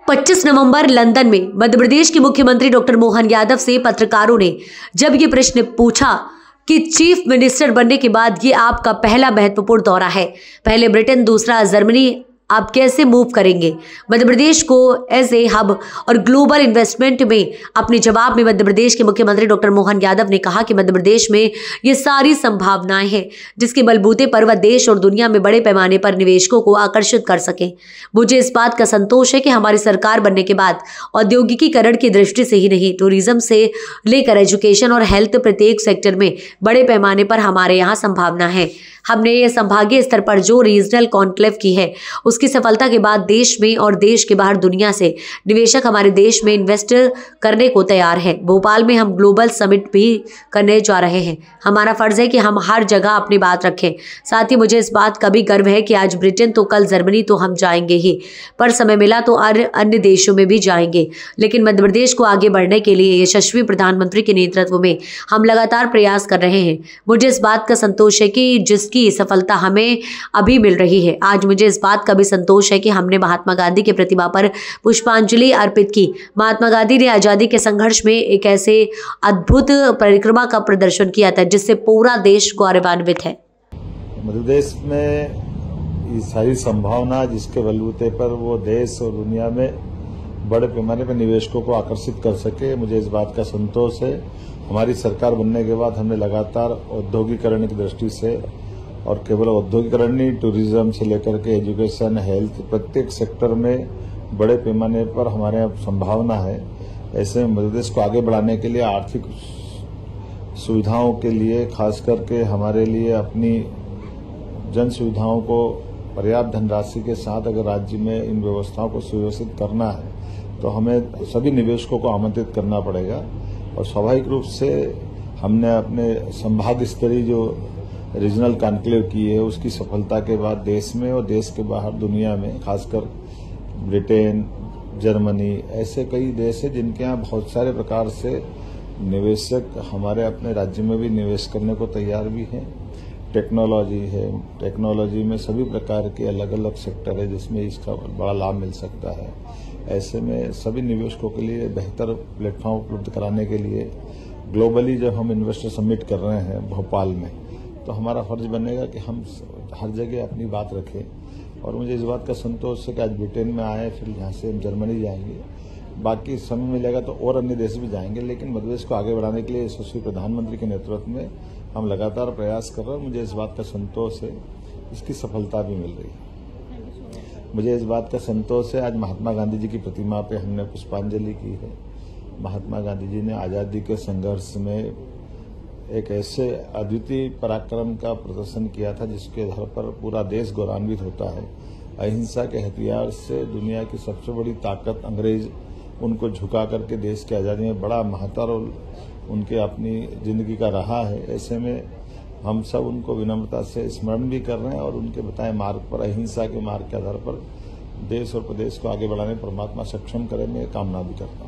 25 नवंबर London में मध्य प्रदेश के मुख्यमंत्री डॉक्टर मोहन यादव से पत्रकारों ने जब ये प्रश्न पूछा कि चीफ मिनिस्टर बनने के बाद ये आपका पहला महत्वपूर्ण दौरा है, पहले ब्रिटेन, दूसरा जर्मनी, आप कैसे मूव करेंगे मध्य प्रदेश को एज ए हब और ग्लोबल इन्वेस्टमेंट में। अपने जवाब में मध्य प्रदेश के मुख्यमंत्री डॉक्टर मोहन यादव ने कहा कि मध्य प्रदेश में ये सारी संभावनाएं हैं जिसके बलबूते पर वह देश और दुनिया में बड़े पैमाने पर निवेशकों को आकर्षित कर सकें। मुझे इस बात का संतोष है कि हमारी सरकार बनने के बाद औद्योगिकीकरण की दृष्टि से ही नहीं, टूरिज्म से लेकर एजुकेशन और हेल्थ, प्रत्येक सेक्टर में बड़े पैमाने पर हमारे यहाँ संभावना है। हमने ये संभागीय स्तर पर जो रीजनल कॉन्क्लेव की है उसकी सफलता के बाद देश में और देश के बाहर दुनिया से निवेशक हमारे देश में इन्वेस्ट करने को तैयार है। भोपाल में हम ग्लोबल समिट भी करने जा रहे हैं। हमारा फर्ज है कि हम हर जगह अपनी बात रखें। साथ ही मुझे इस बात का भी गर्व है कि आज ब्रिटेन तो कल जर्मनी तो हम जाएंगे ही, पर समय मिला तो अन्य देशों में भी जाएंगे। लेकिन मध्य प्रदेश को आगे बढ़ने के लिए यशस्वी प्रधानमंत्री के नेतृत्व में हम लगातार प्रयास कर रहे हैं। मुझे इस बात का संतोष है कि जिसकी सफलता हमें अभी मिल रही है। आज मुझे इस बात का भी संतोष है कि हमने महात्मा गांधी की प्रतिमा पर पुष्पांजलि अर्पित की। महात्मा गांधी ने आजादी के संघर्ष में एक ऐसे अद्भुत परिक्रमा का प्रदर्शन किया था जिससे पूरा देश गौरवान्वित है। मध्य प्रदेश में ये सारी संभावना जिसके बलबूते पर वो देश और दुनिया में बड़े पैमाने पर निवेशकों को आकर्षित कर सके, मुझे इस बात का संतोष है। हमारी सरकार बनने के बाद हमने लगातार औद्योगिकरण की दृष्टि से, और केवल औद्योगिकरण नहीं, टूरिज्म से लेकर के एजुकेशन, हेल्थ, प्रत्येक सेक्टर में बड़े पैमाने पर हमारे यहाँ संभावना है। ऐसे में मध्य प्रदेश को आगे बढ़ाने के लिए, आर्थिक सुविधाओं के लिए, खास करके हमारे लिए अपनी जन सुविधाओं को पर्याप्त धनराशि के साथ अगर राज्य में इन व्यवस्थाओं को सुव्यवस्थित करना है तो हमें सभी निवेशकों को आमंत्रित करना पड़ेगा। और स्वाभाविक रूप से हमने अपने संभाग स्तरीय जो रीजनल कॉन्क्लेव की है उसकी सफलता के बाद देश में और देश के बाहर दुनिया में, खासकर ब्रिटेन, जर्मनी, ऐसे कई देश हैं जिनके यहाँ बहुत सारे प्रकार से निवेशक हमारे अपने राज्य में भी निवेश करने को तैयार भी हैं। टेक्नोलॉजी है, टेक्नोलॉजी में सभी प्रकार के अलग अलग सेक्टर है जिसमें इसका बड़ा लाभ मिल सकता है। ऐसे में सभी निवेशकों के लिए बेहतर प्लेटफॉर्म उपलब्ध कराने के लिए ग्लोबली जब हम इन्वेस्टर समिट कर रहे हैं भोपाल में, तो हमारा फर्ज बनेगा कि हम हर जगह अपनी बात रखें। और मुझे इस बात का संतोष है कि आज ब्रिटेन में आए, फिर यहाँ से हम जर्मनी जाएंगे, बाकी समय मिलेगा तो और अन्य देश भी जाएंगे। लेकिन मध्य प्रदेश को आगे बढ़ाने के लिए यशस्वी प्रधानमंत्री के नेतृत्व में हम लगातार प्रयास कर रहे हैं। मुझे इस बात का संतोष है, इसकी सफलता भी मिल रही है। मुझे इस बात का संतोष है, आज महात्मा गांधी जी की प्रतिमा पे हमने पुष्पांजलि की है। महात्मा गांधी जी ने आज़ादी के संघर्ष में एक ऐसे अद्वितीय पराक्रम का प्रदर्शन किया था जिसके आधार पर पूरा देश गौरवान्वित होता है। अहिंसा के हथियार से दुनिया की सबसे बड़ी ताकत अंग्रेज उनको झुका करके देश की आज़ादी में बड़ा महत्व और उनके अपनी जिंदगी का रहा है। ऐसे में हम सब उनको विनम्रता से स्मरण भी कर रहे हैं और उनके बताए मार्ग पर, अहिंसा के मार्ग के आधार पर देश और प्रदेश को आगे बढ़ाने परमात्मा सक्षम करे, मैं कामना भी करता हूँ।